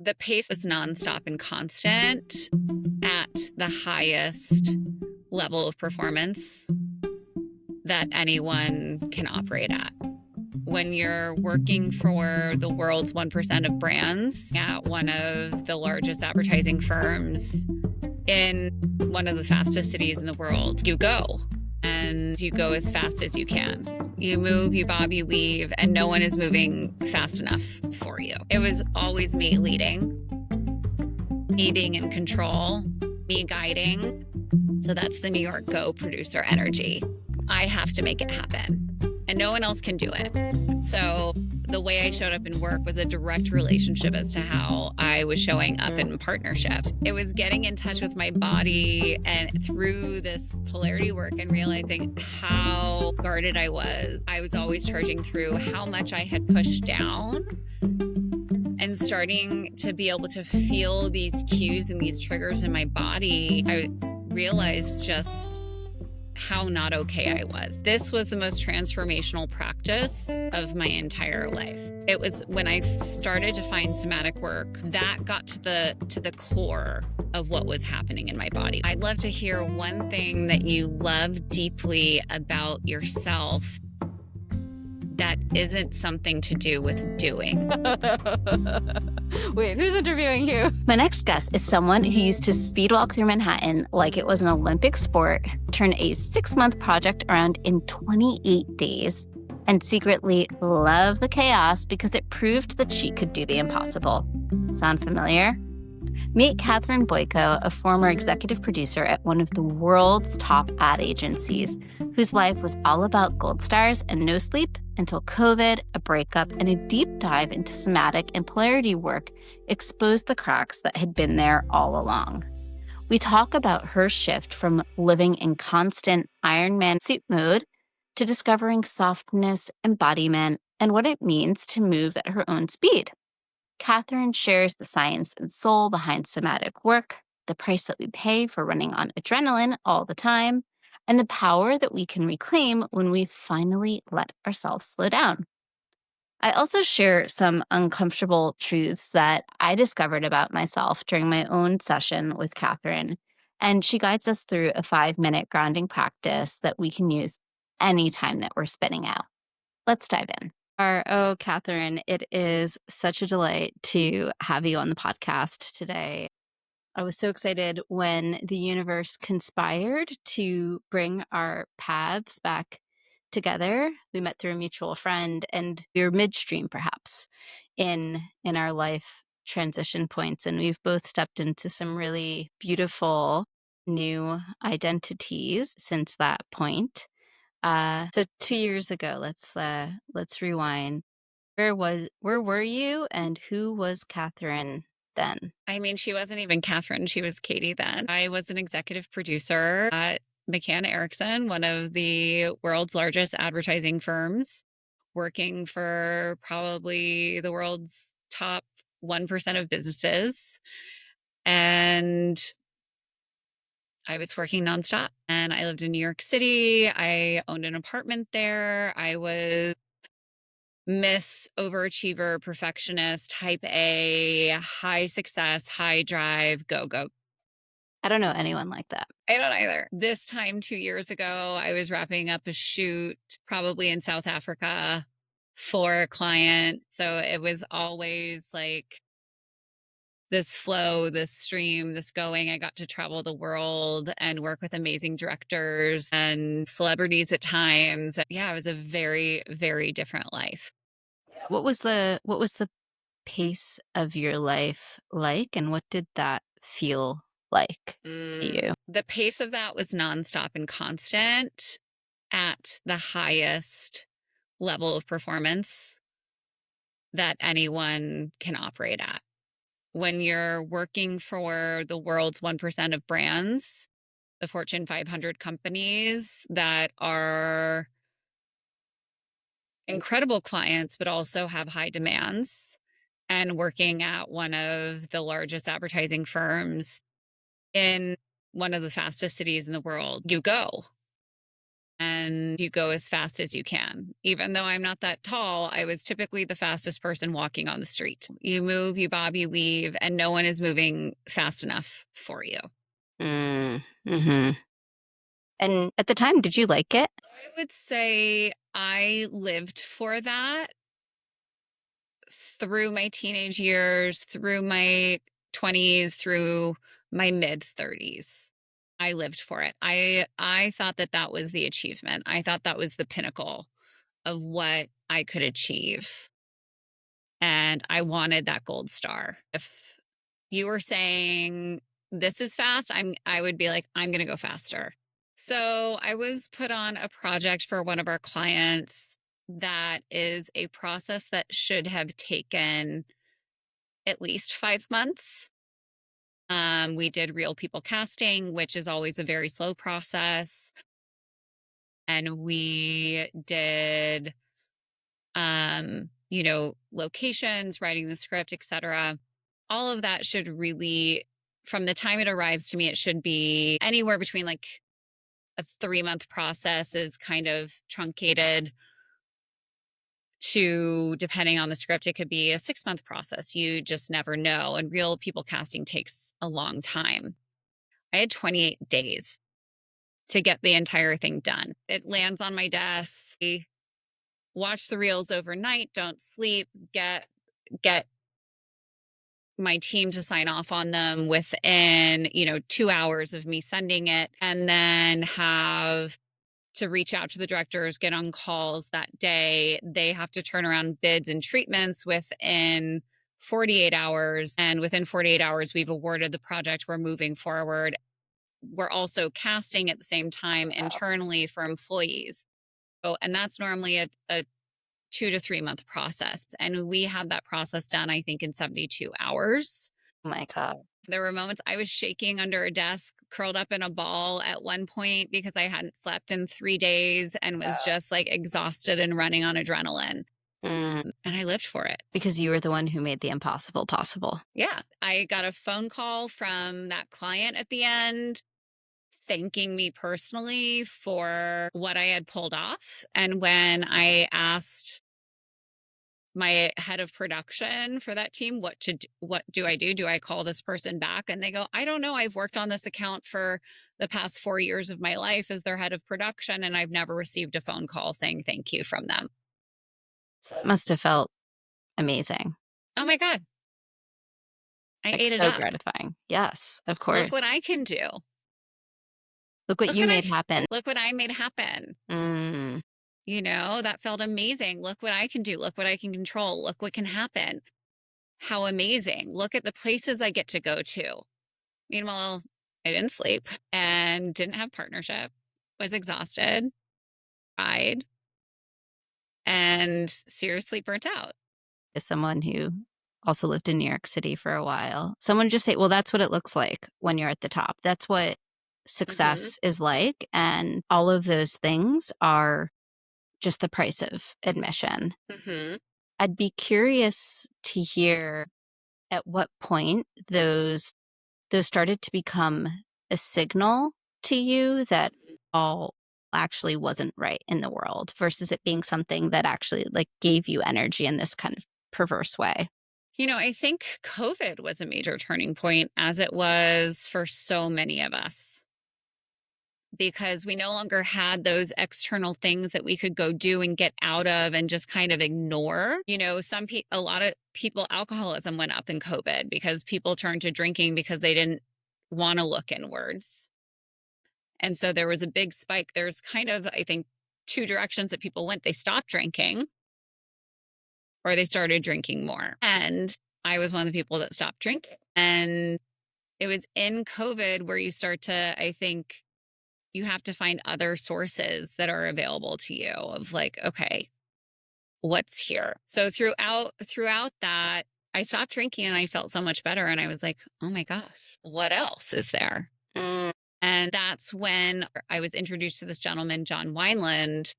The pace is nonstop and constant at the highest level of performance that anyone can operate at. When you're working for the world's 1% of brands at one of the largest advertising firms in one of the fastest cities in the world, you go. And you go as fast as you can. You move, you bob, you weave, and no one is moving fast enough for you. It was always me leading, me being in control, me guiding. So that's the New York Go producer energy. I have to make it happen, and no one else can do it. So the way I showed up in work was a direct relationship as to how I was showing up in partnership. It was getting in touch with my body and through this polarity work and realizing how guarded I was. I was always charging through how much I had pushed down and starting to be able to feel these cues and these triggers in my body. I realized just how not okay I was. This was the most transformational practice of my entire life. It was when I started to find somatic work that got to the core of what was happening in my body. I'd love to hear one thing that you love deeply about yourself that isn't something to do with doing. Wait, who's interviewing you? My next guest is someone who used to speedwalk through Manhattan like it was an Olympic sport, turn a 6-month project around in 28 days, and secretly love the chaos because it proved that she could do the impossible. Sound familiar? Meet Catherine Boyko, a former executive producer at one of the world's top ad agencies, whose life was all about gold stars and no sleep until COVID, a breakup, and a deep dive into somatic and polarity work exposed the cracks that had been there all along. We talk about her shift from living in constant Iron Man suit mode to discovering softness, embodiment, and what it means to move at her own speed. Catherine shares the science and soul behind somatic work, the price that we pay for running on adrenaline all the time, and the power that we can reclaim when we finally let ourselves slow down. I also share some uncomfortable truths that I discovered about myself during my own session with Catherine, and she guides us through a 5-minute grounding practice that we can use anytime that we're spinning out. Let's dive in. Oh, Catherine, it is such a delight to have you on the podcast today. I was so excited when the universe conspired to bring our paths back together. We met through a mutual friend, and we were midstream, perhaps, in our life transition points. And we've both stepped into some really beautiful new identities since that point. So 2 years ago, let's rewind. Where were you, and who was Catherine then? I mean, she wasn't even Catherine. She was Katie then. I was an executive producer at McCann Erickson, one of the world's largest advertising firms, working for probably the world's top 1% of businesses. And I was working nonstop, and I lived in New York City. I owned an apartment there. I was Miss Overachiever, perfectionist, type A, high success, high drive, go, go. I don't know anyone like that. I don't either. This time 2 years ago, I was wrapping up a shoot probably in South Africa for a client. So it was always like this flow, this stream, this going. I got to travel the world and work with amazing directors and celebrities at times. Yeah, it was a very, very different life. What was the pace of your life like, and what did that feel like to you? The pace of that was nonstop and constant at the highest level of performance that anyone can operate at. When you're working for the world's 1% of brands, the Fortune 500 companies that are incredible clients, but also have high demands, and working at one of the largest advertising firms in one of the fastest cities in the world, you go. And and you go as fast as you can. Even though I'm not that tall, I was typically the fastest person walking on the street. You move, you bob, you weave, and no one is moving fast enough for you. Mm-hmm. And at the time, did you like it? I would say I lived for that through my teenage years, through my 20s, through my mid 30s. I lived for it. I thought that that was the achievement. I thought that was the pinnacle of what I could achieve. And I wanted that gold star. If you were saying this is fast, I would be like, I'm going to go faster. So I was put on a project for one of our clients that is a process that should have taken at least 5 months. We did real people casting, which is always a very slow process. And we did, locations, writing the script, etc. All of that should really, from the time it arrives to me, it should be anywhere between like a 3 month process is kind of truncated to, depending on the script, it could be a 6 month process. You just never know. And real people casting takes a long time. I had 28 days to get the entire thing done. It lands on my desk. I watch the reels overnight, don't sleep, get my team to sign off on them within, 2 hours of me sending it, and then have to reach out to the directors, get on calls that day. They have to turn around bids and treatments within 48 hours. And within 48 hours, we've awarded the project. We're moving forward. We're also casting at the same time internally for employees. So, and that's normally a 2 to 3 month process. And we had that process done, I think, in 72 hours. Oh my God. There were moments I was shaking under a desk, curled up in a ball at one point because I hadn't slept in 3 days and was just like exhausted and running on adrenaline. Mm, And I lived for it. because you were the one who made the impossible possible. Yeah. I got a phone call from that client at the end thanking me personally for what I had pulled off. And when I asked my head of production for that team, what do I do? Do I call this person back? And they go, I don't know. I've worked on this account for the past 4 years of my life as their head of production, and I've never received a phone call saying thank you from them. So it must have felt amazing. Oh my God. I Like ate it so up. gratifying. Yes, of Look what course. I can do. Look what Look you what made happen. look what I made happen. Mm, That felt amazing. Look what I can do. Look what I can control. Look what can happen. How amazing. Look at the places I get to go to. Meanwhile, I didn't sleep and didn't have partnership, was exhausted, cried, and seriously burnt out. as someone who also lived in New York City for a while, someone just say, well, that's what it looks like when you're at the top. That's what Hmm. success is like. And all of those things are just the price of admission. Hmm. I'd be curious to hear at what point those started to become a signal to you that all actually wasn't right in the world versus it being something that actually like gave you energy in this kind of perverse way. I think COVID was a major turning point, as it was for so many of us, because we no longer had those external things that we could go do and get out of and just kind of ignore. A lot of people, alcoholism went up in COVID because people turned to drinking because they didn't want to look inwards. And so there was a big spike. There's kind of, I think, two directions that people went. They stopped drinking or they started drinking more. And I was one of the people that stopped drinking. And it was in COVID where you start to, I think, you have to find other sources that are available to you of like, okay, what's here? So throughout that, I stopped drinking and I felt so much better. And I was like, oh my gosh, what else is there? Mm, And that's when I was introduced to this gentleman, John Wineland,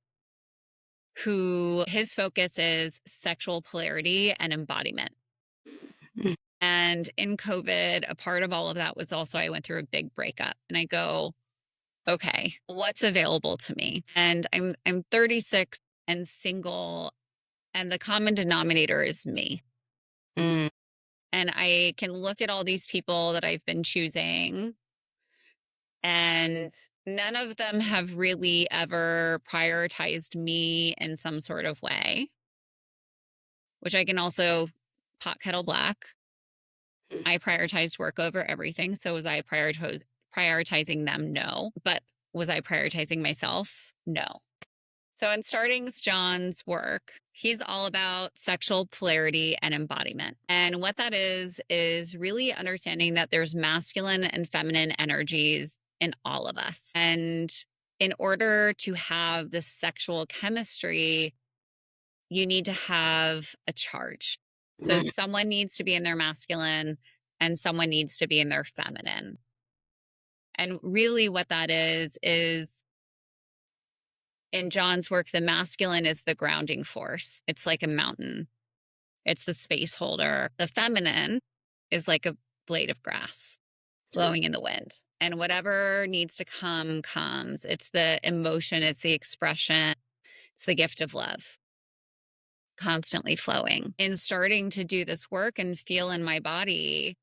who his focus is sexual polarity and embodiment. mm, And in COVID, a part of all of that was also I went through a big breakup. And I go, okay, what's available to me? And I'm 36 and single, and the common denominator is me. Mm, And I can look at all these people that I've been choosing, and none of them have really ever prioritized me in some sort of way, which I can also pot kettle black. I prioritized work over everything. So was I prioritizing them? No. But was I prioritizing myself? No. So in starting John's work, he's all about sexual polarity and embodiment. And what that is really understanding that there's masculine and feminine energies in all of us. And in order to have this sexual chemistry, you need to have a charge. So mm, someone needs to be in their masculine and someone needs to be in their feminine. And really what that is in John's work, the masculine is the grounding force. It's like a mountain. It's the space holder. The feminine is like a blade of grass blowing in the wind. And whatever needs to come, comes. It's the emotion, it's the expression, it's the gift of love constantly flowing. In starting to do this work and feel in my body,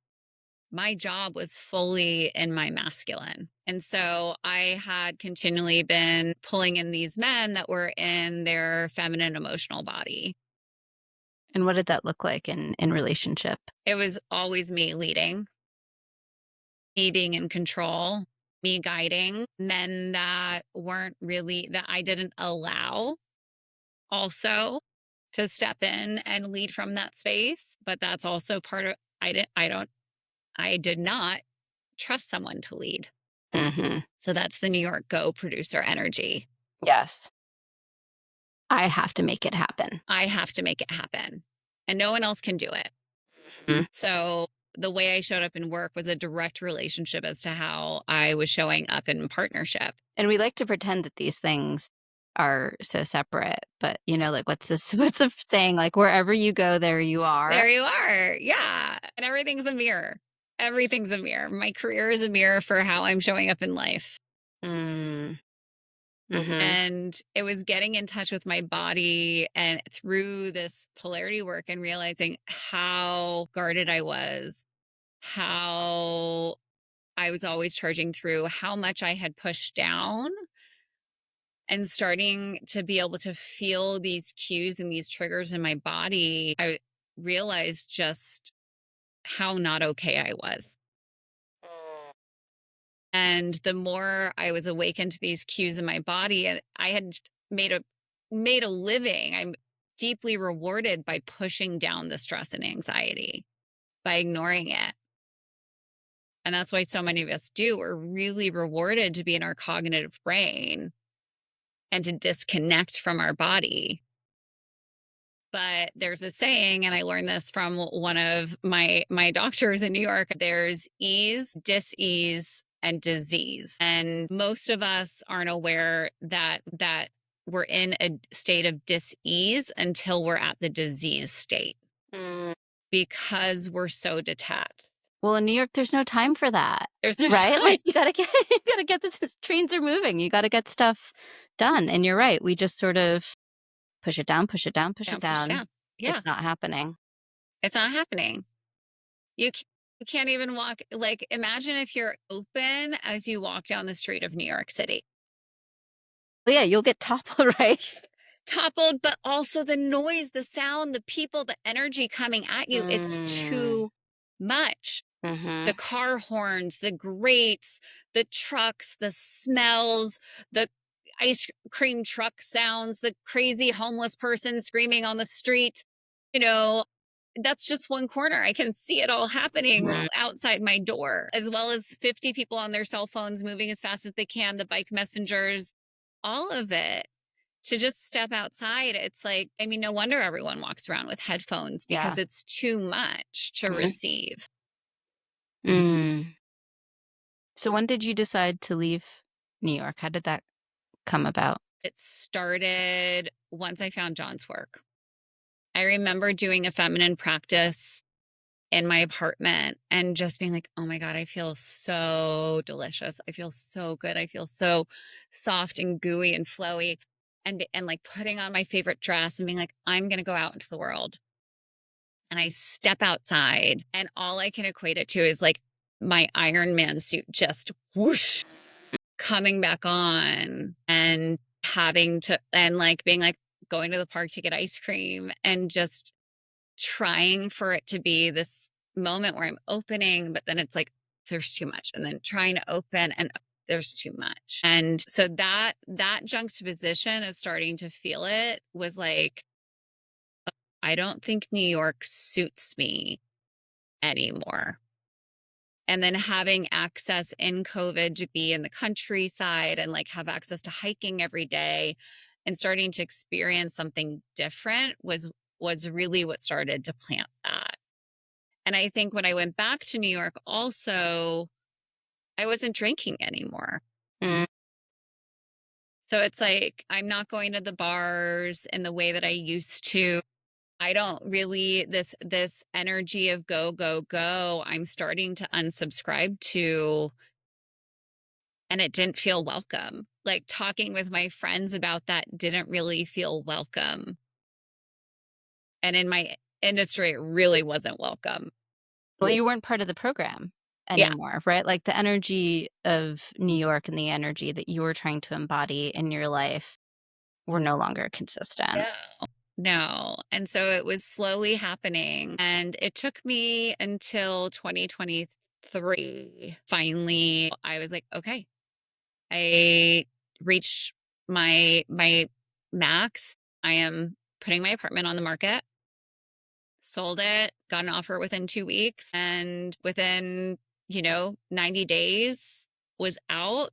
my job was fully in my masculine. And so I had continually been pulling in these men that were in their feminine emotional body. and what did that look like in relationship? It was always me leading, me being in control, me guiding men that weren't really, that I didn't allow also to step in and lead from that space. But that's also part of, I did not trust someone to lead. Mhm. So that's the New York Go producer energy. Yes. I have to make it happen. I have to make it happen, and no one else can do it. Mhm. So the way I showed up in work was a direct relationship as to how I was showing up in partnership. And we like to pretend that these things are so separate, but, like, what's this what's the saying? Like, "Wherever you go, there you are." There you are. Yeah. And everything's a mirror. Everything's a mirror. My career is a mirror for how I'm showing up in life. Mm. Mhm. And it was getting in touch with my body and through this polarity work and realizing how guarded I was, how I was always charging through, how much I had pushed down, and starting to be able to feel these cues and these triggers in my body. I realized just how not okay I was. Mm. And the more I was awakened to these cues in my body, and I had made a living. I'm deeply rewarded by pushing down the stress and anxiety, by ignoring it. And that's why so many of us do. We're really rewarded to be in our cognitive brain and to disconnect from our body. But there's a saying, and I learned this from one of my doctors in New York. There's ease, dis-ease, and disease. And most of us aren't aware that we're in a state of dis-ease until we're at the disease state Mm. because we're so detached. Well, in New York, there's no time for that, There's no right? time. Like, you gotta get you gotta get this trains are moving. You gotta get stuff done, and you're right. We just sort of push it down, push it down, push it Down, push down. down. Yeah, It's not happening. it's not happening. You can't even walk. Like, imagine if you're open as you walk down the street of New York City. Well, yeah, you'll get toppled, right? Toppled, but also the noise, the sound, the people, the energy coming at you. It's Mm. too much. The Mhm. car horns, the grates, the trucks, the smells, the ice cream truck sounds, the crazy homeless person screaming on the street. You know, that's just one corner. I can see it all happening Mhm. outside my door, as well as 50 people on their cell phones moving as fast as they can, the bike messengers, all of it. To just step outside, it's like, I mean, no wonder everyone walks around with headphones because Yeah. it's too much to Mhm. receive. Mm. So when did you decide to leave New York? How did that come about? It started once I found John's work. I remember doing a feminine practice in my apartment and just being like, oh my God, I feel so delicious. I feel so good. I feel so soft and gooey and flowy. And like putting on my favorite dress and being like, I'm going to go out into the world. And I step outside and all I can equate it to is like my Iron Man suit just whoosh coming back on and having to, and like being like going to the park to get ice cream and just trying for it to be this moment where I'm opening, but then it's like, there's too much. And then trying to open and there's too much. And so that juxtaposition of starting to feel it was like, I don't think New York suits me anymore. And then having access in COVID to be in the countryside and like have access to hiking every day and starting to experience something different was really what started to plant that. And I think when I went back to New York also, I wasn't drinking anymore. Mm. So it's like I'm not going to the bars in the way that I used to. I don't really this energy of go, go, go, I'm starting to unsubscribe to, and it didn't feel welcome. Like talking with my friends about that didn't really feel welcome. And in my industry, it really wasn't welcome. Well, you weren't part of the program Yeah. anymore, right? Like the energy of New York and the energy that you were trying to embody in your life were no longer consistent. No. And so it was slowly happening. And it took me until 2023. Finally, I was like, okay, I reached my max. I am putting my apartment on the market. Sold it, got an offer within 2 weeks, and within, 90 days was out.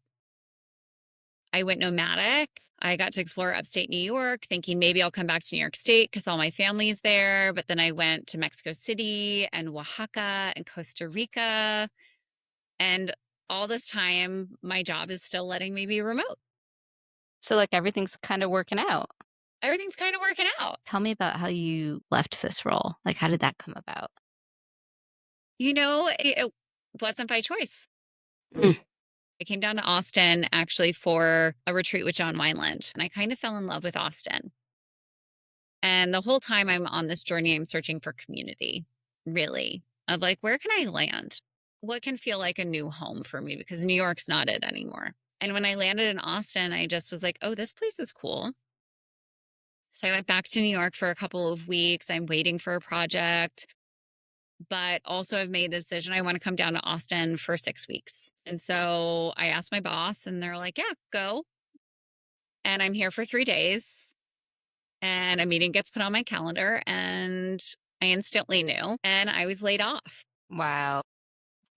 I went nomadic. I got to explore upstate New York, thinking maybe I'll come back to New York State because all my family's there. But then I went to Mexico City and Oaxaca and Costa Rica. And all this time, my job is still letting me be remote. So like everything's kind of working out. Everything's kind of working out. Tell me about how you left this role. Like how did that come about? It wasn't by choice. Mm. I came down to Austin actually for a retreat with John Wineland, and I kind of fell in love with Austin. And the whole time I'm on this journey, I'm searching for community, really, of like, where can I land? What can feel like a new home for me? Because New York's not it anymore. And when I landed in Austin, I just was like, oh, this place is cool. So I went back to New York for a couple of weeks. I'm waiting for a project, but also I've made the decision I want to come down to Austin for 6 weeks. And so I asked my boss, and they're like, yeah, go. And I'm here for 3 days. And a meeting gets put on my calendar, and I instantly knew, and I was laid off. Wow.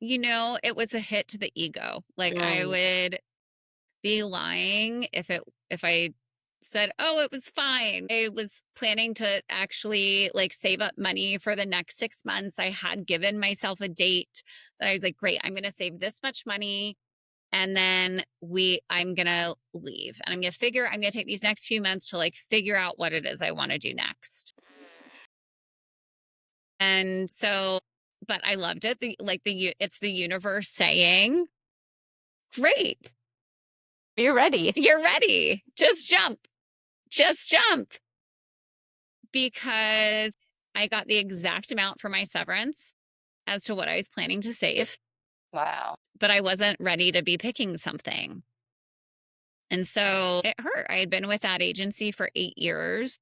It was a hit to the ego. Like I would be lying if I said, "Oh, it was fine." I was planning to actually like save up money for the next 6 months. I had given myself a date that I was like, "Great, I'm going to save this much money, and then I'm going to leave. And I'm going to take these next few months to like figure out what it is I want to do next." And so, but I loved it. It's the universe saying, "Great, You're ready. you're ready. Just jump." Because I got the exact amount for my severance as to what I was planning to save, Wow. but I wasn't ready to be picking something. And so it hurt. I had been with that agency for 8 years,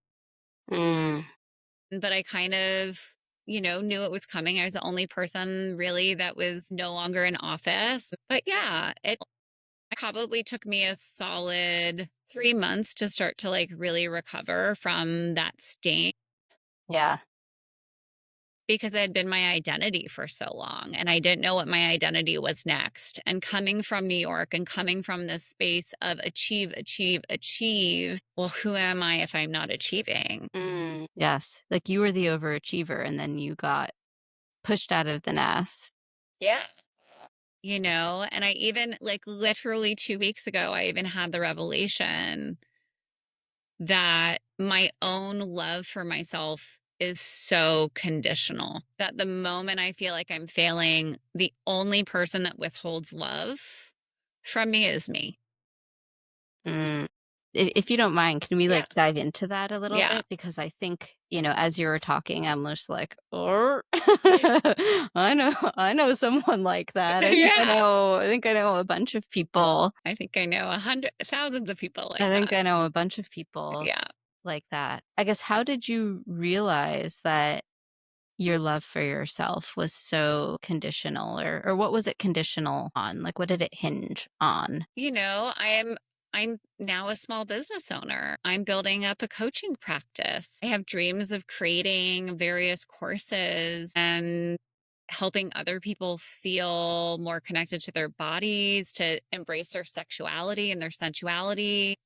Mm. but I kind of, knew it was coming. I was the only person really that was no longer in office. But yeah, it probably took me a solid 3 months to start to like really recover from that sting, Yeah. because it had been my identity for so long and I didn't know what my identity was next. And coming from New York and coming from this space of achieve, achieve, achieve. Well, who am I if I'm not achieving? Mm. Yes. Like you were the overachiever and then you got pushed out of the nest. Yeah. And I even like literally 2 weeks ago, I even had the revelation that my own love for myself is so conditional that the moment I feel like I'm failing, the only person that withholds love from me is me. Mm. If you don't mind, can we Yeah. like dive into that a little Yeah. bit? Because I think, as you were talking, I'm just like, oh, I know someone like that. Yeah. I think I know a bunch of people. I think I know thousands of people I like think that. I know a bunch of people Yeah. like that. I guess, how did you realize that your love for yourself was so conditional, or what was it conditional on? Like, what did it hinge on? I'm now a small business owner. I'm building up a coaching practice. I have dreams of creating various courses and helping other people feel more connected to their bodies, to embrace their sexuality and their sensuality.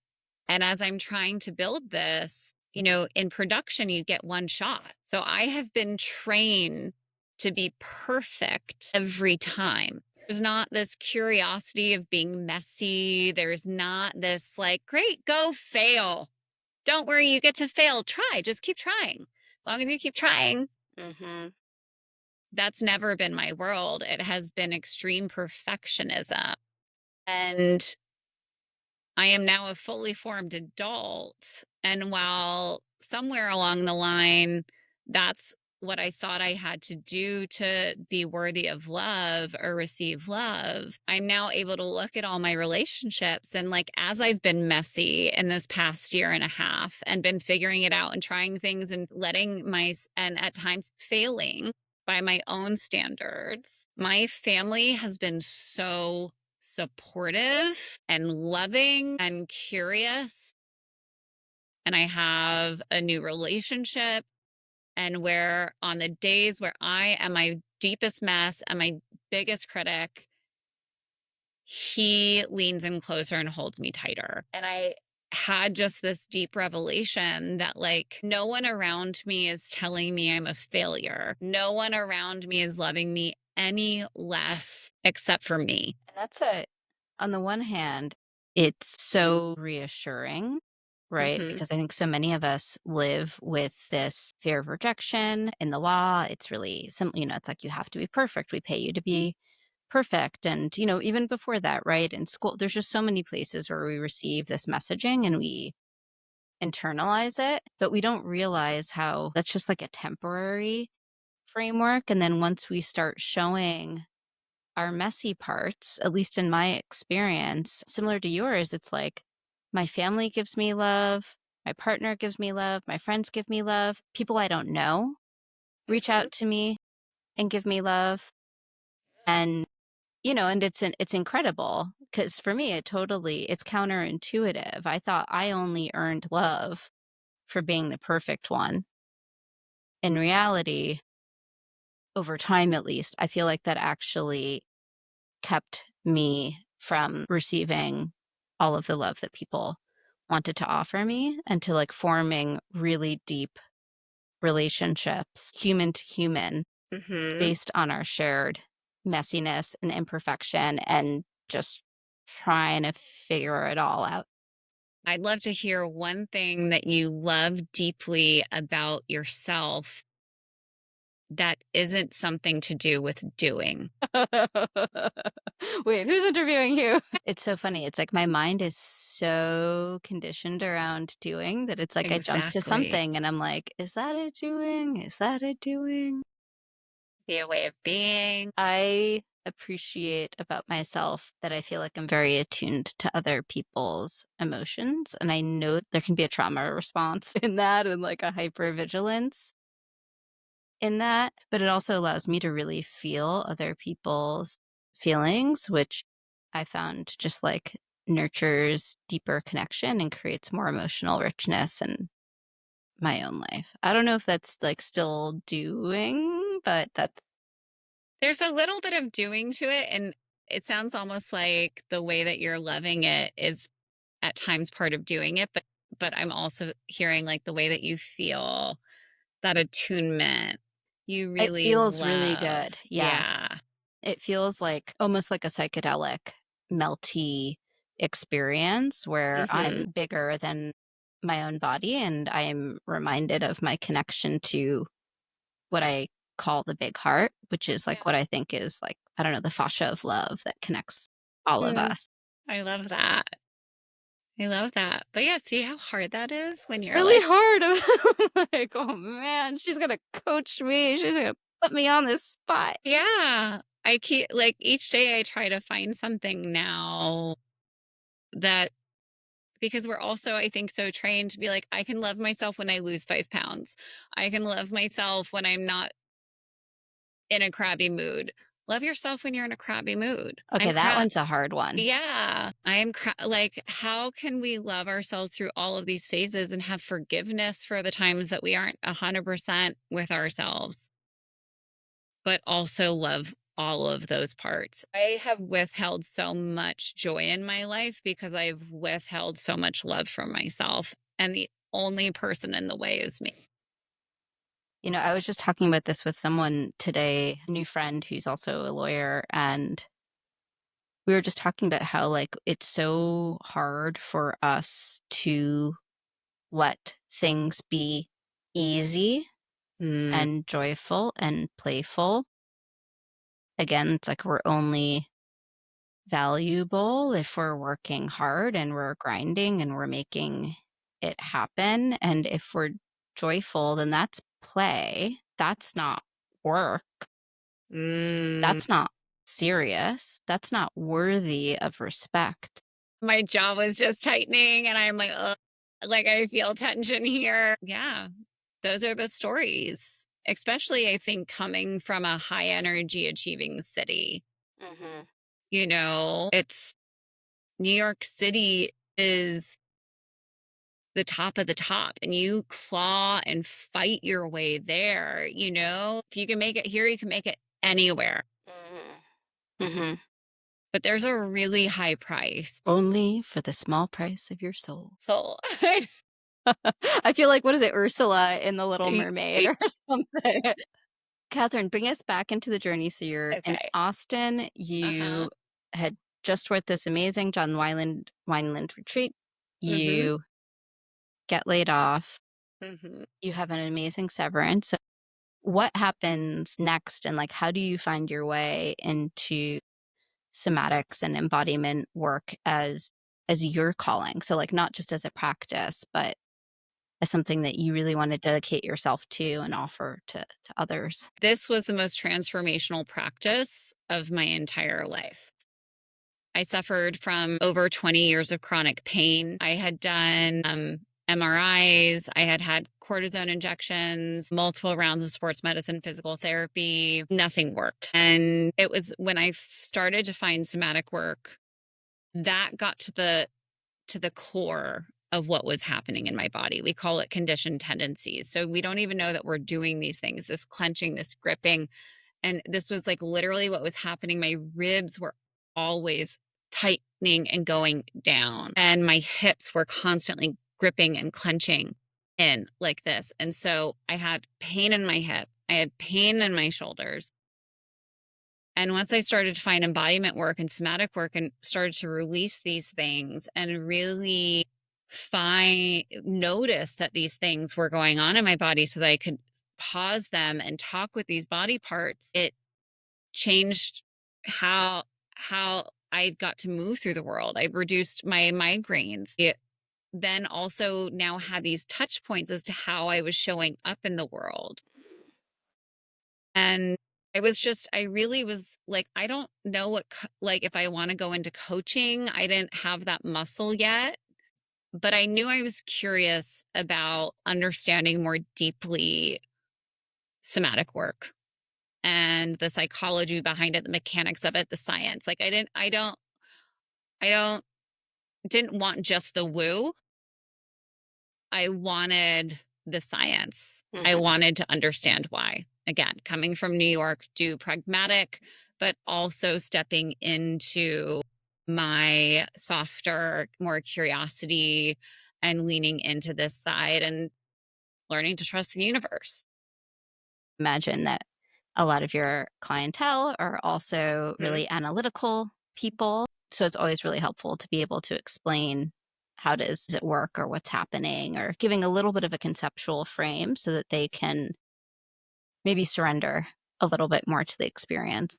And as I'm trying to build this, in production, you get one shot. So I have been trained to be perfect every time. There's not this curiosity of being messy. There's not this like, great, go fail. Don't worry, you get to fail. Try, just keep trying. As long as you keep trying, Mm-hmm. that's never been my world. It has been extreme perfectionism. And I am now a fully formed adult. And while somewhere along the line, that's what I thought I had to do to be worthy of love or receive love, I'm now able to look at all my relationships. And like, as I've been messy in this past year and a half and been figuring it out and trying things and and at times failing by my own standards, my family has been so supportive and loving and curious. And I have a new relationship. And where on the days where I am my deepest mess and my biggest critic, he leans in closer and holds me tighter. And I had just this deep revelation that, like, no one around me is telling me I'm a failure. No one around me is loving me any less except for me. And on the one hand, it's so reassuring, right? Hmm. Because I think so many of us live with this fear of rejection in the law. It's really simple, it's like you have to be perfect. We pay you to be perfect. And, even before that, right? In school, there's just so many places where we receive this messaging and we internalize it, but we don't realize how that's just like a temporary framework. And then once we start showing our messy parts, at least in my experience, similar to yours, it's like my family gives me love, my partner gives me love, my friends give me love, people I don't know reach Hmm. out to me and give me love. And and it's incredible because for me it's counterintuitive. I thought I only earned love for being the perfect one. In reality, over time at least, I feel like that actually kept me from receiving all of the love that people wanted to offer me, and to like forming really deep relationships, human to human, Hmm. based on our shared messiness and imperfection and just trying to figure it all out. I'd love to hear one thing that you love deeply about yourself that isn't something to do with doing. Wait, who's interviewing you? It's so funny. It's like my mind is so conditioned around doing that it's like I jump to Exactly. something and I'm like, is that a doing? Is that a doing? Be a way of being. I appreciate about myself that I feel like I'm very attuned to other people's emotions. And I know there can be a trauma response in that and like a hypervigilance in that, but it also allows me to really feel other people's feelings, which I found just like nurtures deeper connection and creates more emotional richness in my own life. I don't know if that's like still doing, but that's There's a little bit of doing to it. And it sounds almost like the way that you're loving it is at times part of doing it. But I'm also hearing like the way that you feel that attunement you it really feels really good. love. Yeah. Yeah. It feels like almost like a psychedelic, melty experience where Hmm. I'm bigger than my own body, and I'm reminded of my connection to what I call the big heart, which is like what I think is like, I don't know, the fascia of love that connects all of Mm, us. I love that. I love that. But yeah, see how hard that is when you're Really like, hard. I'm like, oh man, she's gonna coach me. She's gonna put me on this spot. yeah. I keep like each day I try to find something now that because we're also, I think, so trained to be like, I can love myself when I lose 5 pounds. I can love myself when I'm not in a crabby mood. Love yourself when you're in a crabby mood. Okay, that one's a hard one. Yeah, like, how can we love ourselves through all of these phases and have forgiveness for the times that we aren't 100% with ourselves, but also love all of those parts? I have withheld so much joy in my life because I've withheld so much love from myself. And the only person in the way is me. You know, I was just talking about this with someone today, a new friend who's also a lawyer, and we were just talking about how like it's so hard for us to let things be easy Mm, and joyful and playful. Again, it's like we're only valuable if we're working hard and we're grinding and we're making it happen. And if we're joyful, then that's play. That's not work. mm. That's not serious. That's not worthy of respect. My jaw was just tightening, and I'm like, ugh, like I feel tension here. Yeah, those are the stories, especially I think coming from a high energy achieving city. Hmm. It's New York City is the top of the top, and you claw and fight your way there. If you can make it here, you can make it anywhere. Hmm. But there's a really high price. Only for the small price of your soul. So, I feel like, what is it, Ursula in The Little y- Mermaid or something? Catherine, bring us back into the journey. So you're in okay. Austin. Uh huh. You had just worked this amazing John Wineland retreat. Mm You get laid off. hmm. Mm hmm. You have an amazing severance. So what happens next? And like, how do you find your way into somatics and embodiment work as your calling? So like not just as a practice, but as something that you really want to dedicate yourself to and offer to others. This was the most transformational practice of my entire life. I suffered from over 20 years of chronic pain. I had done MRIs, I had had cortisone injections, multiple rounds of sports medicine, physical therapy. Nothing worked. And it was when I started to find somatic work that got to the core of what was happening in my body. We call it conditioned tendencies. So we don't even know that we're doing these things, this clenching, this gripping. And this was like literally what was happening. My ribs were always tightening and going down, and my hips were constantly gripping and clenching in like this. And so I had pain in my hip, I had pain in my shoulders. And once I started to find embodiment work and somatic work and started to release these things and really notice that these things were going on in my body so that I could pause them and talk with these body parts, it changed how I got to move through the world. I reduced my migraines. It then also now had these touch points as to how I was showing up in the world. And I really was like, I don't know like if I want to go into coaching. I didn't have that muscle yet, but I knew I was curious about understanding more deeply somatic work and the psychology behind it, the mechanics of it, the science. Like I don't, didn't want just the woo. I wanted the science. I Mhm. wanted to understand why. Again, coming from New York, do pragmatic, but also stepping into my softer, more curiosity and leaning into this side and learning to trust the universe. Imagine that a lot of your clientele are also Mhm. really analytical people. So it's always really helpful to be able to explain how does it work or what's happening, or giving a little bit of a conceptual frame so that they can maybe surrender a little bit more to the experience.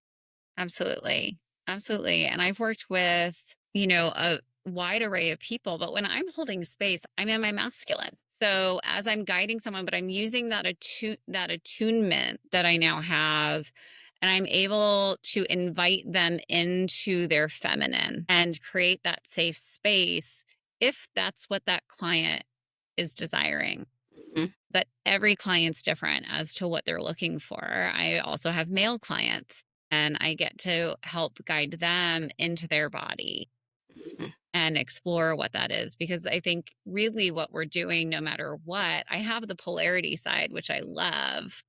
Absolutely. Absolutely. And I've worked with, a wide array of people, but when I'm holding space, I'm in my masculine. So as I'm guiding someone, but I'm using that attunement that I now have, and I'm able to invite them into their feminine and create that safe space if that's what that client is desiring. Mhm. But every client's different as to what they're looking for. I also have male clients, and I get to help guide them into their body Mhm. and explore what that is. Because I think really what we're doing, no matter what, I have the polarity side, which I love.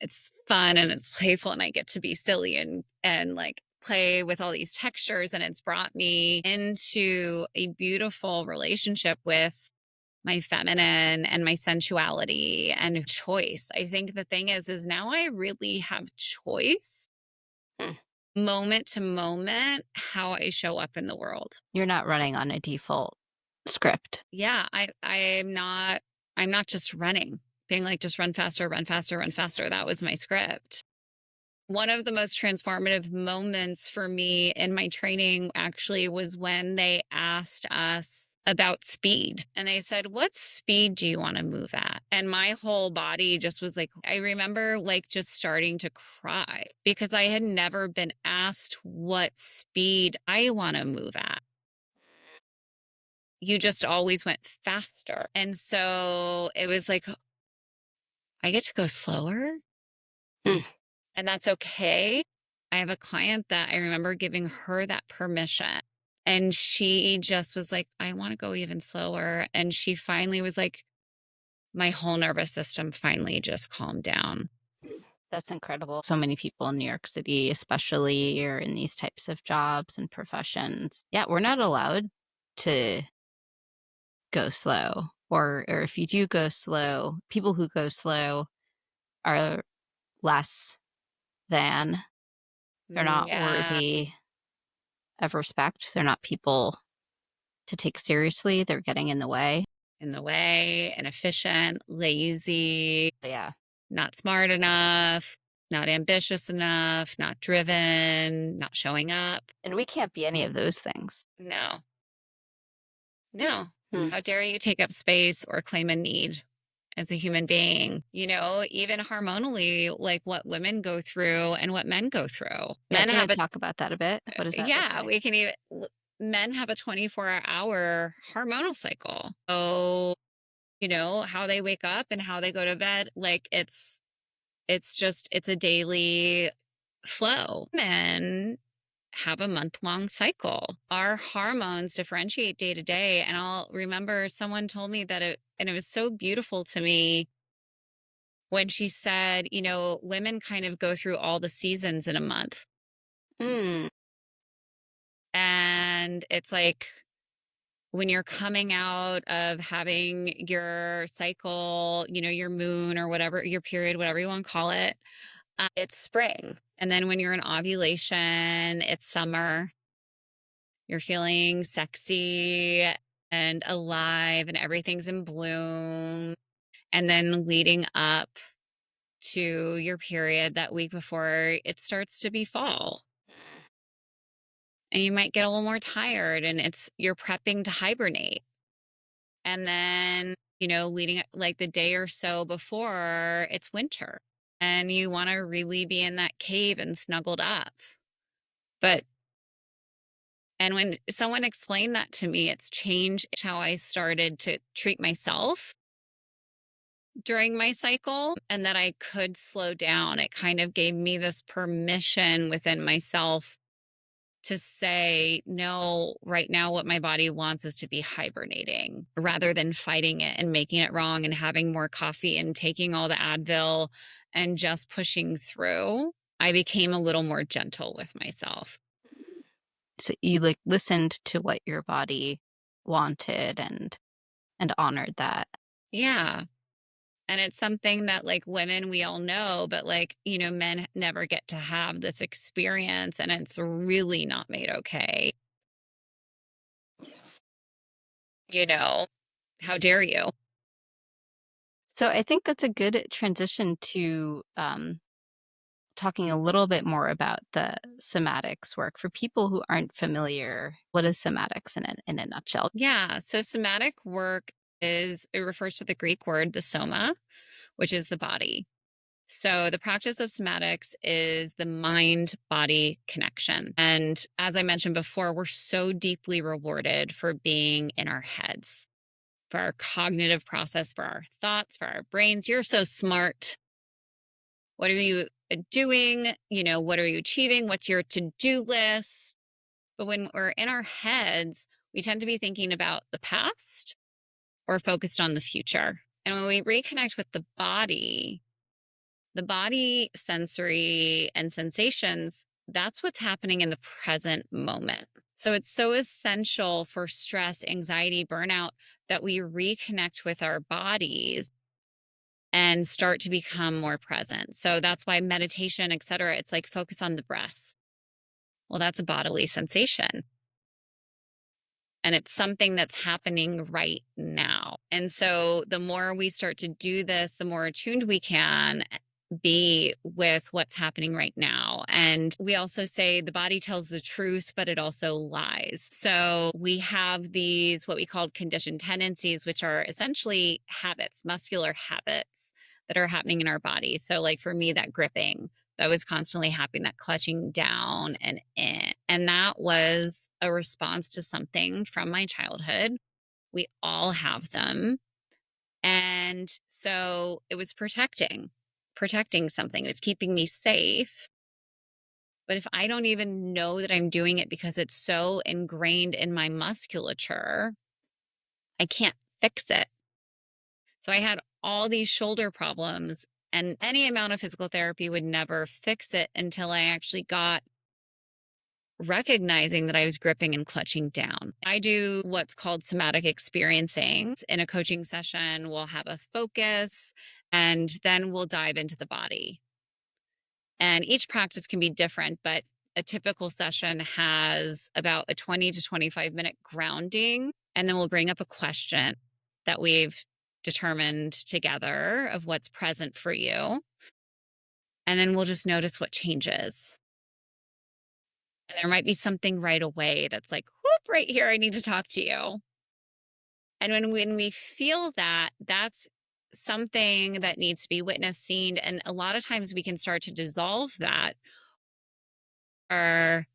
It's fun and it's playful, and I get to be silly and like play with all these textures. And it's brought me into a beautiful relationship with my feminine and my sensuality and choice. I think the thing is now I really have choice Mm. moment to moment how I show up in the world. You're not running on a default script. Yeah, I'm not just running, being like just run faster, run faster, run faster. That was my script. One of the most transformative moments for me in my training actually was when they asked us about speed. And they said, "What speed do you want to move at?" And my whole body just was like, I remember like just starting to cry because I had never been asked what speed I want to move at. You just always went faster. And so it was like, I get to go slower. Mm. And that's okay. I have a client that I remember giving her that permission. And she just was like, I want to go even slower. And she finally was like, my whole nervous system finally just calmed down. That's incredible. So many people in New York City, especially, are in these types of jobs and professions. Yeah, we're not allowed to go slow. Or if you do go slow, people who go slow are less than. They're not Yeah, worthy of respect. They're not people to take seriously. They're getting in the way. in the way, inefficient, lazy, But yeah. not smart enough, not ambitious enough, not driven, not showing up. And we can't be any of those things. No, no. Hmm. How dare you take up space or claim a need as a human being, even hormonally, like what women go through and what men go through. Yeah, Men do you have want to a, talk about that a bit? What does that look yeah, like? we can even, men have a 24-hour hormonal cycle. So, how they wake up and how they go to bed, like it's a daily flow. Men have a month-long cycle. Our hormones differentiate day to day. And I'll remember someone told me and it was so beautiful to me when she said, women kind of go through all the seasons in a month. Mm. And it's like when you're coming out of having your cycle, your moon or whatever, your period, whatever you want to call it, it's spring. And then when you're in ovulation, it's summer. You're feeling sexy and alive and everything's in bloom. And then leading up to your period that week before, it starts to be fall. And you might get a little more tired, and you're prepping to hibernate. And then, leading like the day or so before, it's winter. And you want to really be in that cave and snuggled up. But and when someone explained that to me, it's changed how I started to treat myself during my cycle, and that I could slow down. It kind of gave me this permission within myself to say, no, right now, what my body wants is to be hibernating rather than fighting it and making it wrong and having more coffee and taking all the Advil and just pushing through. I became a little more gentle with myself. So you like listened to what your body wanted and honored that. Yeah. And it's something that like women, we all know, but like, men never get to have this experience, and it's really not made okay. you know, how dare you? So I think that's a good transition to talking a little bit more about the somatics work. For people who aren't familiar, what is somatics in a nutshell? Yeah. So somatic work it refers to the Greek word, the soma, which is the body. So the practice of somatics is the mind body connection. And as I mentioned before, we're so deeply rewarded for being in our heads, for our cognitive process, for our thoughts, for our brains. You're so smart. What are you doing? What are you achieving? What's your to do list? But when we're in our heads, we tend to be thinking about the past or focused on the future. And when we reconnect with the body sensory and sensations, that's what's happening in the present moment. So it's so essential for stress, anxiety, burnout that we reconnect with our bodies and start to become more present. So that's why meditation, et cetera, it's like focus on the breath. Well, that's a bodily sensation. And it's something that's happening right now. And so the more we start to do this, the more attuned we can be with what's happening right now. And we also say the body tells the truth, but it also lies. So we have these, what we call conditioned tendencies, which are essentially habits, muscular habits that are happening in our body. So, like for me, that gripping, that was constantly happening, that clutching down and in. And that was a response to something from my childhood. We all have them. And so it was protecting something. It was keeping me safe. But if I don't even know that I'm doing it because it's so ingrained in my musculature, I can't fix it. So I had all these shoulder problems, and any amount of physical therapy would never fix it until I actually got recognizing that I was gripping and clutching down. I do what's called somatic experiencing. In a coaching session, we'll have a focus and then we'll dive into the body. And each practice can be different, but a typical session has about a 20 to 25-minute grounding. And then we'll bring up a question that we've determined together of what's present for you. And then we'll just notice what changes. And there might be something right away that's like, whoop, right here, I need to talk to you. And when we feel that, that's something that needs to be witnessed, seen. And a lot of times we can start to dissolve that, or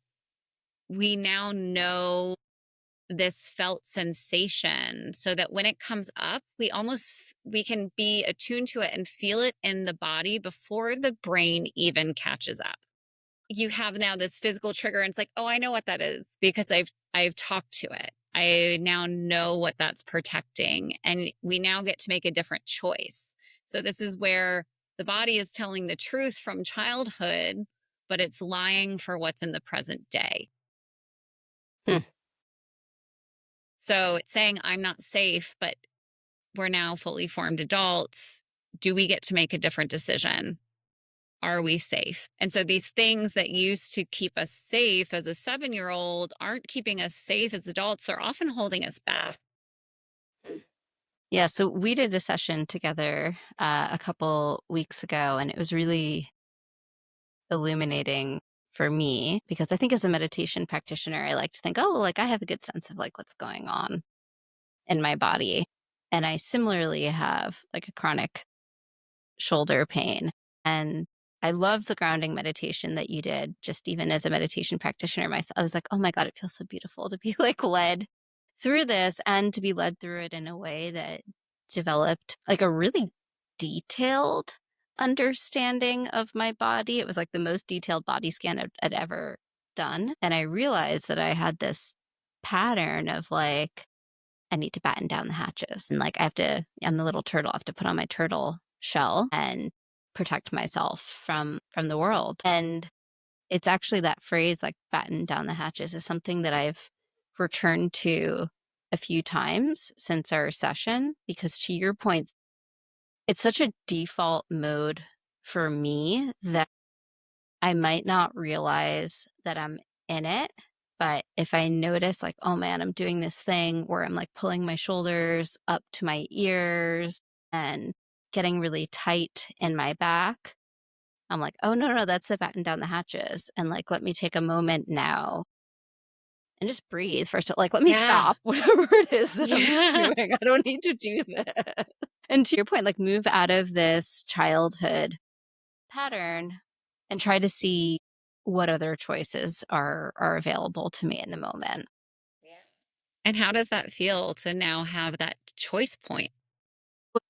we now know this felt sensation so that when it comes up, we can be attuned to it and feel it in the body before the brain even catches up. You have now this physical trigger and it's like, oh, I know what that is because I've talked to it. I now know what that's protecting, and we now get to make a different choice. So this is where the body is telling the truth from childhood, but it's lying for what's in the present day. Hmm. So it's saying I'm not safe, but we're now fully formed adults. Do we get to make a different decision? Are we safe? And so these things that used to keep us safe as a 7-year-old aren't keeping us safe as adults. They're often holding us back. Yeah, so we did a session together a couple weeks ago, and it was really illuminating for me because I think as a meditation practitioner, I like to think, oh, like I have a good sense of like what's going on in my body. And I similarly have like a chronic shoulder pain. And I love the grounding meditation that you did, just even as a meditation practitioner myself. I was like, oh my God, it feels so beautiful to be like led through this and to be led through it in a way that developed like a really detailed understanding of my body. It was like the most detailed body scan I'd ever done. And I realized that I had this pattern of like, I need to batten down the hatches. And like I'm the little turtle, I have to put on my turtle shell and protect myself from the world. And it's actually that phrase, like batten down the hatches, is something that I've returned to a few times since our session, because to your point, it's such a default mode for me that I might not realize that I'm in it But if I notice like, oh man, I'm doing this thing where I'm like pulling my shoulders up to my ears and getting really tight in my back, I'm like, oh no, that's to batten down the hatches. And like, let me take a moment now and just breathe first. Like, let me stop whatever it is that I'm doing. I don't need to do this. And to your point, like move out of this childhood pattern and try to see what other choices are available to me in the moment. Yeah. And how does that feel to now have that choice point?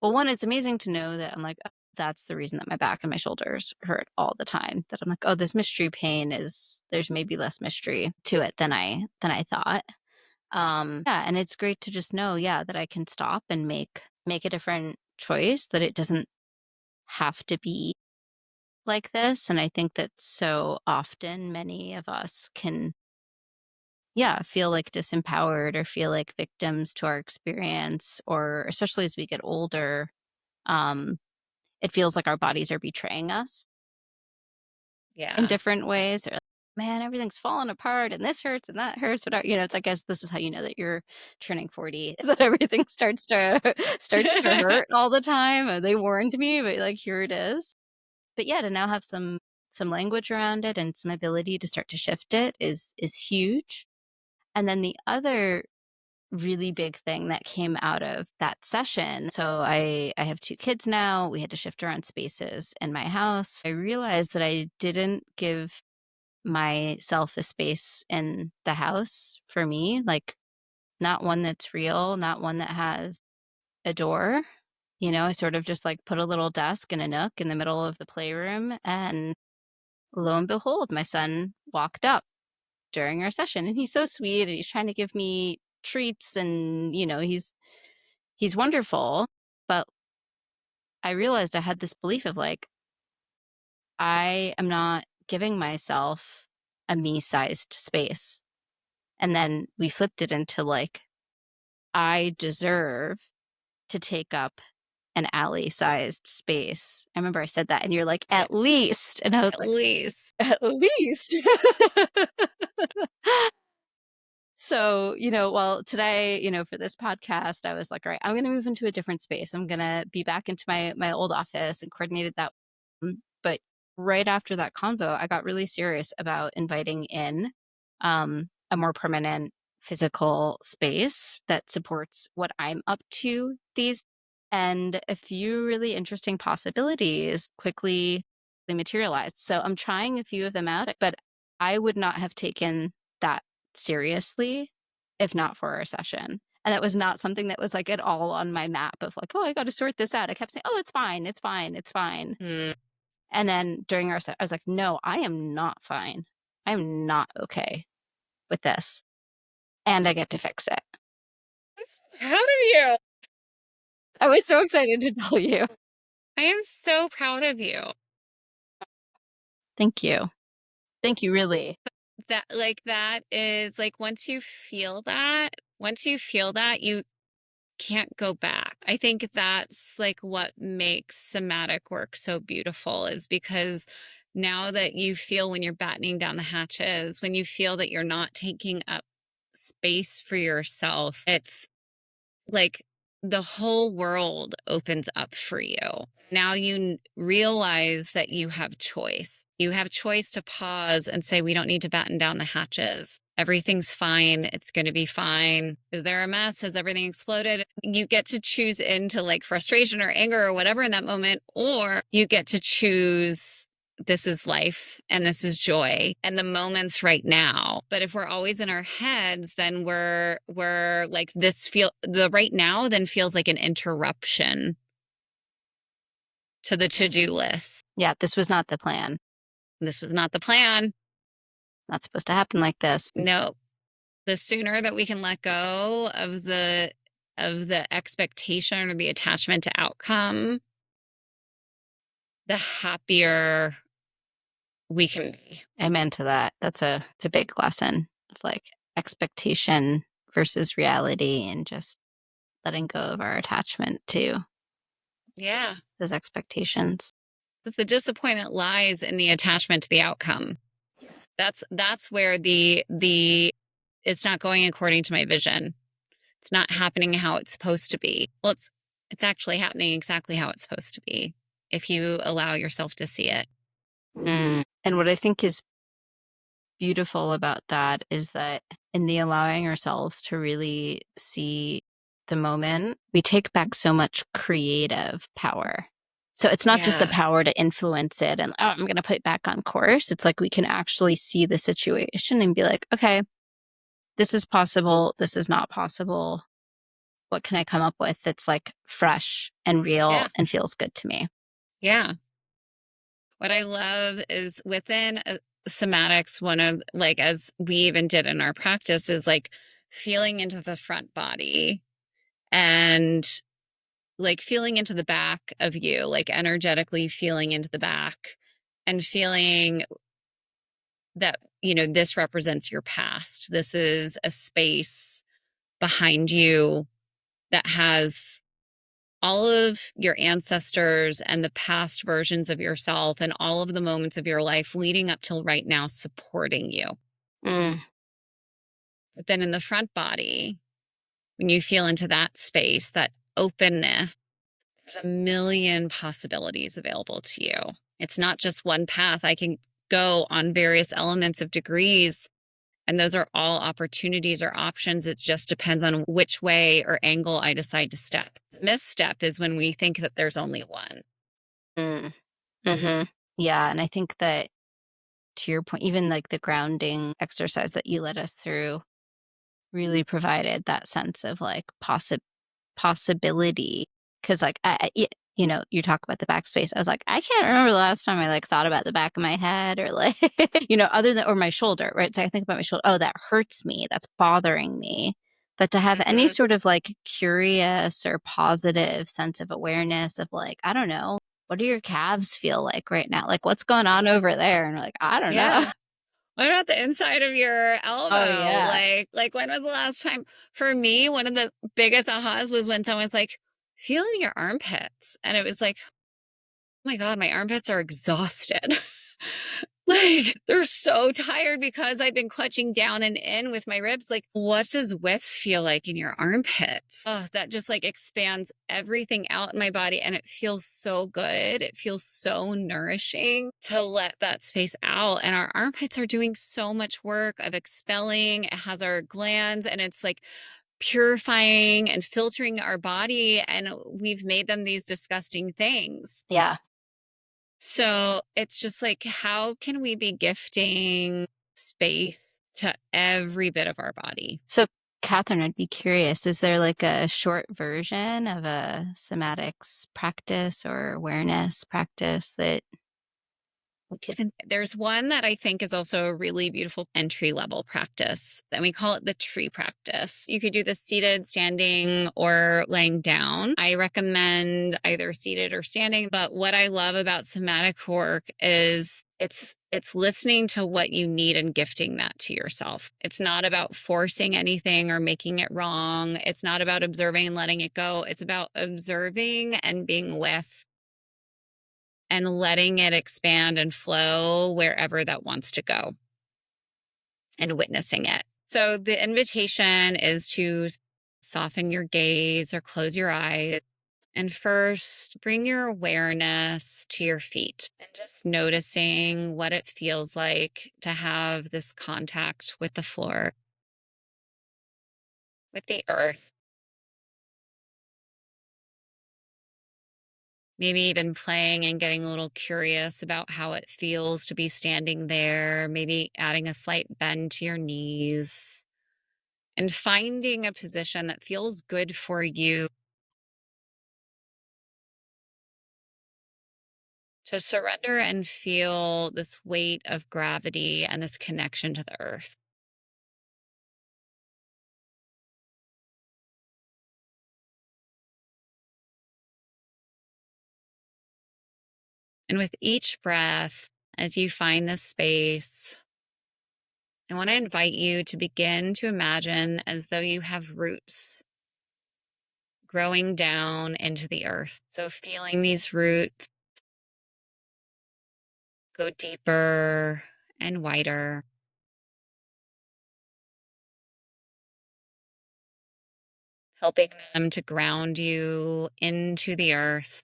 Well, one, it's amazing to know that I'm like, oh, that's the reason that my back and my shoulders hurt all the time. That I'm like, oh, this mystery pain is, there's maybe less mystery to it than I thought. Yeah, and it's great to just know, yeah, that I can stop and make a different choice, that it doesn't have to be like this. And I think that so often many of us can, yeah, feel like disempowered or feel like victims to our experience, or especially as we get older, um, it feels like our bodies are betraying us in different ways. Or, man, everything's falling apart and this hurts and that hurts. Whatever. It's, I guess this is how you know that you're turning 40, is that everything starts to hurt all the time. They warned me, but like, here it is. But yeah, to now have some language around it and some ability to start to shift it is huge. And then the other really big thing that came out of that session. So I have 2 kids now. We had to shift around spaces in my house. I realized that I didn't give myself a space in the house for me, like not one that's real, not one that has a door. I sort of just like put a little desk in a nook in the middle of the playroom, and lo and behold, my son walked up during our session, and he's so sweet and he's trying to give me treats, and he's wonderful. But I realized I had this belief of like, I am not giving myself a me-sized space. And then we flipped it into like, I deserve to take up an alley-sized space. I remember I said that, and you're like, at least. And I was At like, least. at least. So, well, today, for this podcast, I was like, all right, I'm going to move into a different space. I'm going to be back into my old office, and coordinated that. But right after that convo, I got really serious about inviting in a more permanent physical space that supports what I'm up to these, and a few really interesting possibilities quickly materialized. So I'm trying a few of them out, but I would not have taken that seriously if not for our session. And that was not something that was like at all on my map of like, oh, I got to sort this out. I kept saying, oh, it's fine, it's fine, it's fine. And then during our I was like, no, I am not fine. I'm not okay with this. And I get to fix it. I'm so proud of you. I was so excited to tell you. I am so proud of you. Thank you. Thank you, really. That is like, once you feel that, you can't go back. I think that's like what makes somatic work so beautiful, is because now that you feel, when you're battening down the hatches, when you feel that you're not taking up space for yourself, it's like the whole world opens up for you. Now you realize that you have choice. You have choice to pause and say, we don't need to batten down the hatches. Everything's fine. It's going to be fine. Is there a mess? Has everything exploded? You get to choose into like frustration or anger or whatever in that moment, or you get to choose, this is life and this is joy and the moment's right now. But if we're always in our heads, then we're like, the right now then feels like an interruption to the to-do list. Yeah, this was not the plan. This was not the plan. Not supposed to happen like this. No. The sooner that we can let go of the expectation or the attachment to outcome, the happier we can be. Amen to that. It's a big lesson of like expectation versus reality, and just letting go of our attachment to those expectations. Because the disappointment lies in the attachment to the outcome. That's where the it's not going according to my vision. It's not happening how it's supposed to be. Well, it's actually happening exactly how it's supposed to be if you allow yourself to see it. And what I think is beautiful about that is that in the allowing ourselves to really see the moment, we take back so much creative power. So it's not just the Yeah. power to influence it and, oh, I'm going to put it back on course. It's like we can actually see the situation and be like, okay, this is possible. This is not possible. What can I come up with that's like fresh and real Yeah. and feels good to me? Yeah. What I love is within somatics, one of like, as we even did in our practice, is like feeling into the front body and like feeling into the back of you, like energetically feeling into the back and feeling that, this represents your past. This is a space behind you that has all of your ancestors and the past versions of yourself and all of the moments of your life leading up till right now supporting you. Mm. But then in the front body, when you feel into that space, that openness, there's a million possibilities available to you. It's not just one path. I can go on various elements of degrees, and those are all opportunities or options. It just depends on which way or angle I decide to step. The misstep is when we think that there's only one. Mm. Hmm. Yeah. And I think that to your point, even like the grounding exercise that you led us through really provided that sense of like possibility. Cause like, you talk about the backspace. I was like, I can't remember the last time I like thought about the back of my head or like, other than, or my shoulder, right? So I think about my shoulder. Oh, that hurts me. That's bothering me. But to have any Hmm. sort of like curious or positive sense of awareness of like, I don't know, what do your calves feel like right now? Like, what's going on over there? And we're like, I don't know. Yeah. What about the inside of your Oh, elbow? yeah. Like when was the last time? For me, one of the biggest ahas was when someone's like, feeling your armpits. And it was like, oh my God, my armpits are exhausted. Like they're so tired because I've been clutching down and in with my ribs. Like, what does width feel like in your armpits? Oh, that just like expands everything out in my body. And it feels so good. It feels so nourishing to let that space out. And our armpits are doing so much work of expelling. It has our glands and it's like purifying and filtering our body. And we've made them these disgusting things. Yeah. So it's just like, how can we be gifting space to every bit of our body? So, Catherine, I'd be curious, is there like a short version of a somatics practice or awareness practice that we could? And there's one that I think is also a really beautiful entry level practice, and we call it the tree practice. You could do this seated, standing, or laying down. I recommend either seated or standing, but what I love about somatic work is it's listening to what you need and gifting that to yourself. It's not about forcing anything or making it wrong. It's not about observing and letting it go. It's about observing and being with and letting it expand and flow wherever that wants to go and witnessing it. So the invitation is to soften your gaze or close your eyes. And first, bring your awareness to your feet and just noticing what it feels like to have this contact with the floor, with the earth. Maybe even playing and getting a little curious about how it feels to be standing there, maybe adding a slight bend to your knees and finding a position that feels good for you to surrender and feel this weight of gravity and this connection to the earth. And with each breath, as you find this space, I want to invite you to begin to imagine as though you have roots growing down into the earth. So feeling these roots go deeper and wider. helping them to ground you into the earth.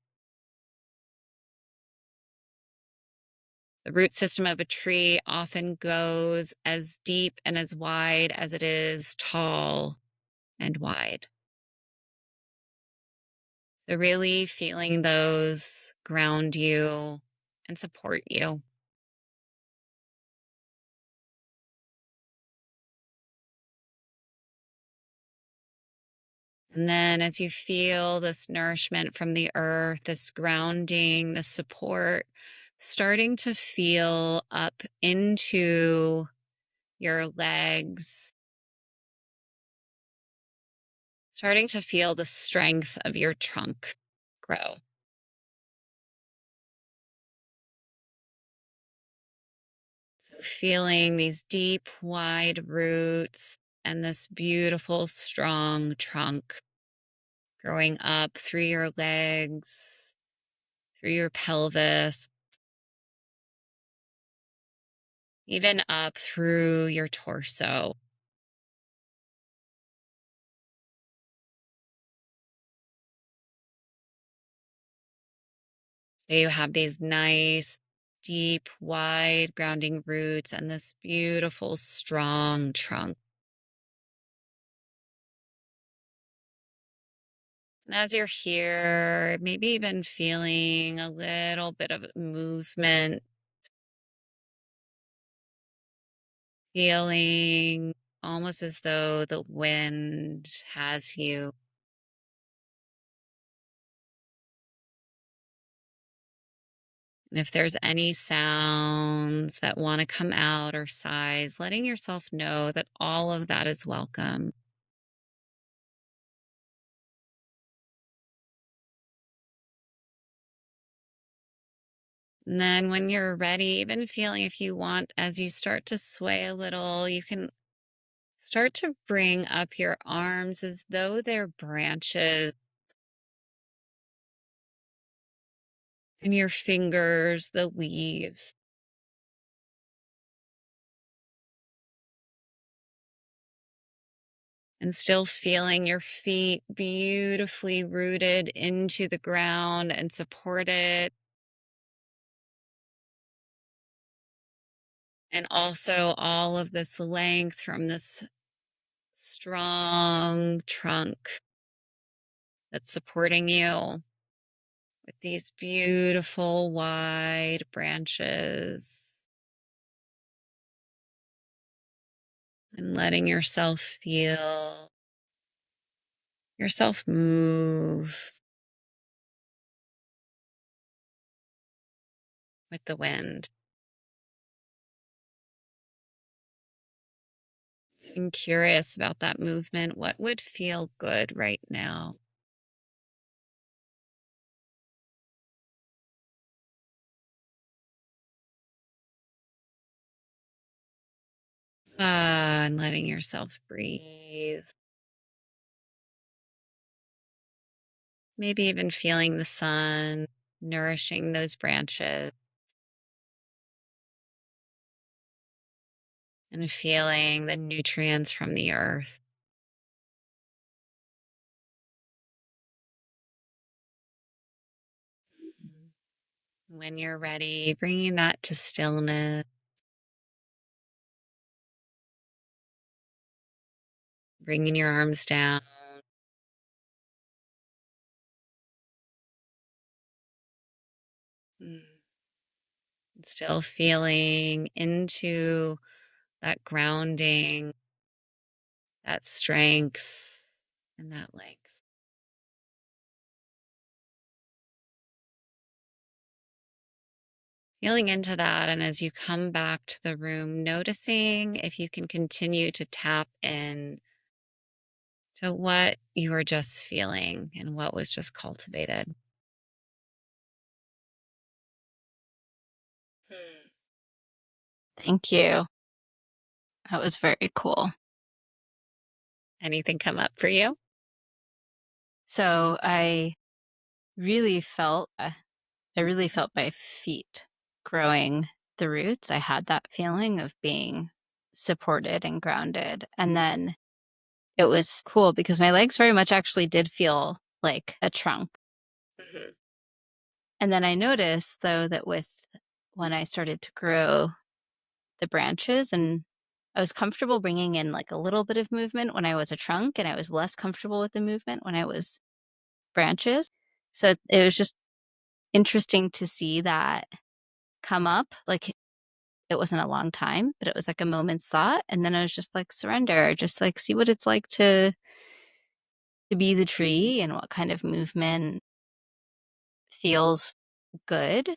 The root system of a tree often goes as deep and as wide as it is tall and wide. So, really feeling those ground you and support you. And then, as you feel this nourishment from the earth, this grounding, this support, starting to feel up into your legs, starting to feel the strength of your trunk grow. So feeling these deep, wide roots and this beautiful, strong trunk growing up through your legs, through your pelvis, even up through your torso. So you have these nice, deep, wide grounding roots and this beautiful, strong trunk. And as you're here, maybe even feeling a little bit of movement, feeling almost as though the wind has you. And if there's any sounds that want to come out or sighs, letting yourself know that all of that is welcome. And then when you're ready, even feeling if you want, as you start to sway a little, you can start to bring up your arms as though they're branches and your fingers, the leaves, and still feeling your feet beautifully rooted into the ground and supported. And also all of this length from this strong trunk that's supporting you with these beautiful wide branches, and letting yourself feel yourself move with the wind. I'm curious about that movement. What would feel good right now? And letting yourself breathe. Maybe even feeling the sun nourishing those branches and feeling the nutrients from the earth. When you're ready, bringing that to stillness, bringing your arms down. Mm, Still feeling into that grounding, that strength, and that length. Feeling into that. And as you come back to the room, noticing if you can continue to tap in to what you were just feeling and what was just cultivated. Hmm. Thank you. That was very cool. Anything come up for you? So really felt, I really felt my feet growing the roots. I had that feeling of being supported and grounded. And then it was cool because my legs very much actually did feel like a trunk. Mm-hmm. And then I noticed, though, that when I started to grow the branches, and I was comfortable bringing in like a little bit of movement when I was a trunk, and I was less comfortable with the movement when I was branches. So it was just interesting to see that come up. Like it wasn't a long time, but it was like a moment's thought. And then I was just like, surrender, just like see what it's like to be the tree and what kind of movement feels good.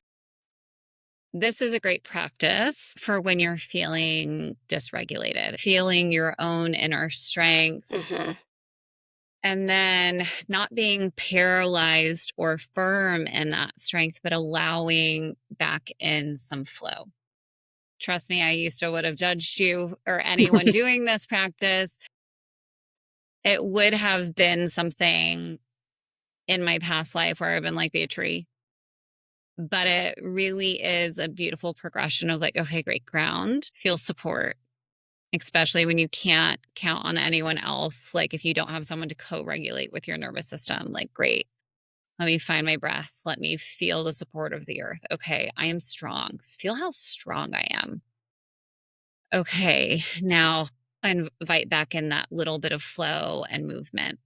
This is a great practice for when you're feeling dysregulated, feeling your own inner strength, Mm-hmm. and then not being paralyzed or firm in that strength, but allowing back in some flow. Trust me, I used to would have judged you or anyone doing this practice. It would have been something in my past life where I've been like, be a tree. But it really is a beautiful progression of like, okay, great, ground, feel support, especially when you can't count on anyone else. Like if you don't have someone to co-regulate with your nervous system, like, great, let me find my breath. Let me feel the support of the earth. Okay, I am strong. Feel how strong I am. Okay, now invite back in that little bit of flow and movement.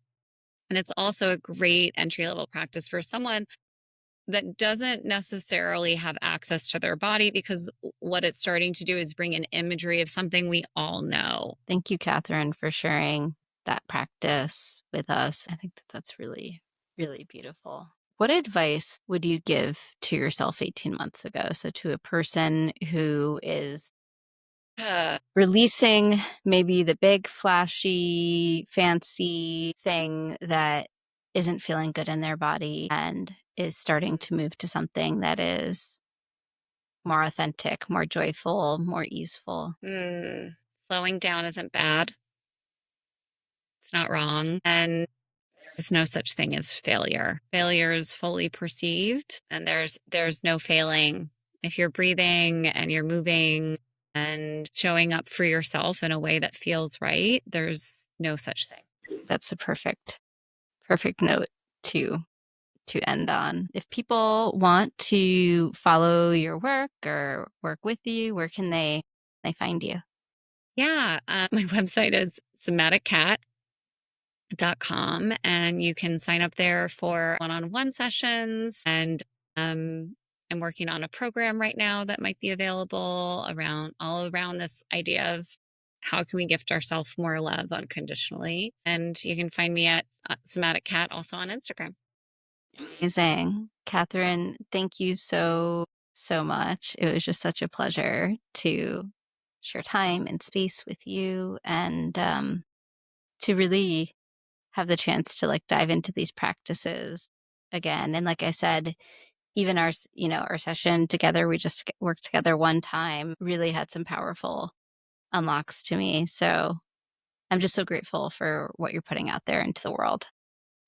And it's also a great entry level practice for someone that doesn't necessarily have access to their body, because what it's starting to do is bring an imagery of something we all know. Thank you, Catherine, for sharing that practice with us. I think that that's really, really beautiful. What advice would you give to yourself 18 months ago? So to a person who is releasing maybe the big, flashy, fancy thing that isn't feeling good in their body and is starting to move to something that is more authentic, more joyful, more easeful. Slowing down isn't bad. It's not wrong. And there's no such thing as failure. Failure is fully perceived, and there's no failing. If you're breathing and you're moving and showing up for yourself in a way that feels right, there's no such thing. That's a perfect note to end on. If people want to follow your work or work with you, where can they find you? Yeah, my website is somaticcat.com, and you can sign up there for one-on-one sessions. And I'm working on a program right now that might be available all around this idea of how can we gift ourselves more love unconditionally. And you can find me at Somatic Cat also on Instagram. Amazing. Catherine, thank you so much. It was just such a pleasure to share time and space with you, and to really have the chance to like dive into these practices again. And like I said, even our session together, we just worked together one time, really had some powerful unlocks to me. So I'm just so grateful for what you're putting out there into the world.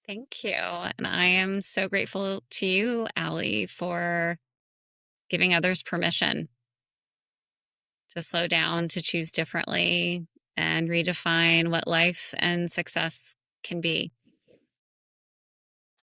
Thank you. And I am so grateful to you, Allie, for giving others permission to slow down, to choose differently, and redefine what life and success can be.